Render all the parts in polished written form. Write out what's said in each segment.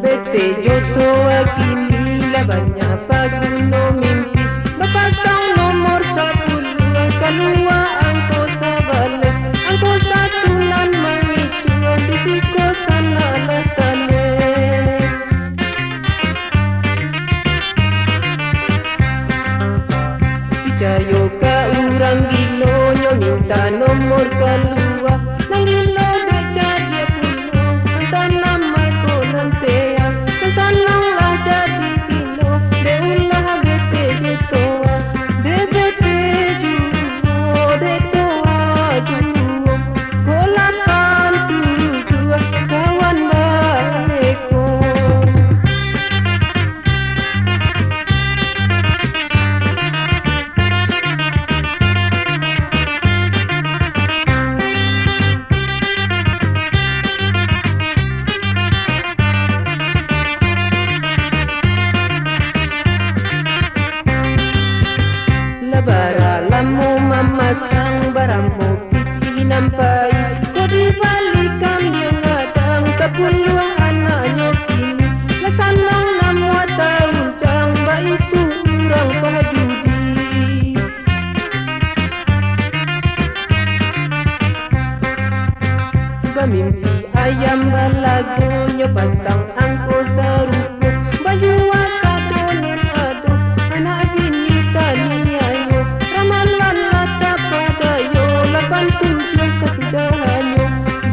Bete joto akini labanya paguno mimpi Bapasang nomor 10 kalua angko sabale Angko satulan mangicu bisiko sana latale Picayo ka urang gilo nyo minta nomor kalua Nang gilo beca dia puno Antan nama ko nantea Sanang lah jadi gilo Deulah bete jetoa De bete juo De toa juo Kolapan tujuh kawan baleko Bara lamu mamasang baramu pipi nampai Kau dibalikan yang adang 10 anaknya kini Lasanang namua tahun jamba itu orang pahajudi Bamimpi ayam balagonya pasang angko sarupo Baju wasado nen ado anak bini tani ayo Ramalan lata padayo 87 kesudahanyo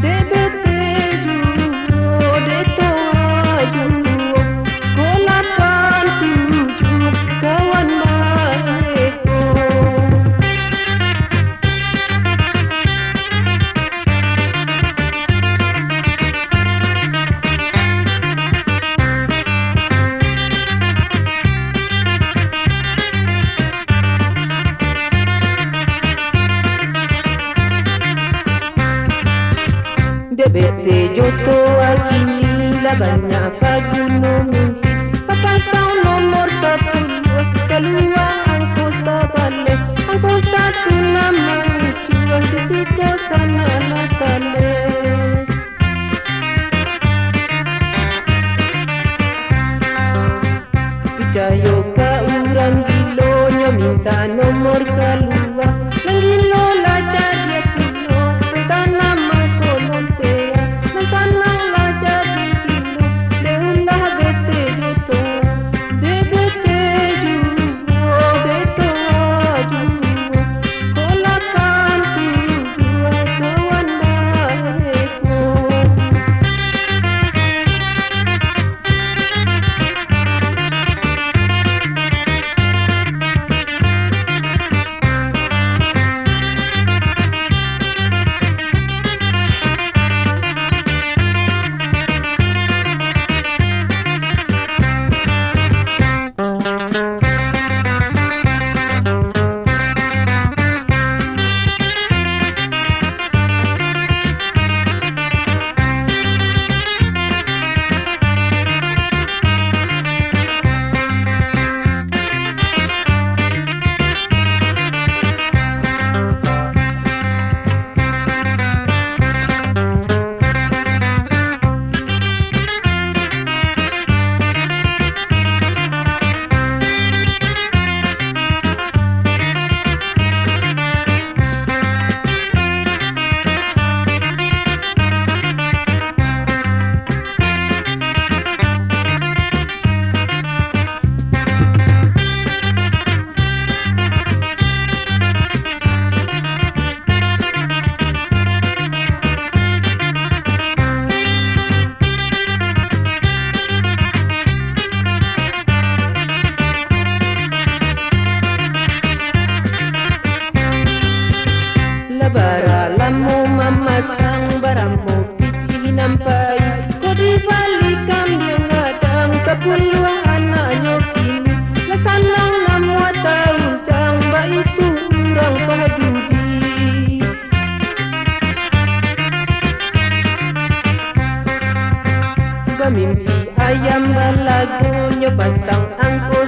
DBT juo De toa juo Kolapan 7 kawan mereka Bete joto akini labanya paguno mimpi Papasang nomor 10 kalua angko sabale Angko satu nama ucuah disiko sana natale Picayo ka urang gilo nyo minta nomor kalua Nang gilo lah jadi puno Entah nama ko nontea Sanang lah jadi gilo Deulah bete joto De bete juo De toa juo Kolapan 7 kawan baleko Bara lamu mamasang baramu pipi nampai Kau dibalikan yang adang 10 anaknya kini Lasanang namua tahun jamba itu orang pahajudi Bamimpi ayam balagonya pasang angko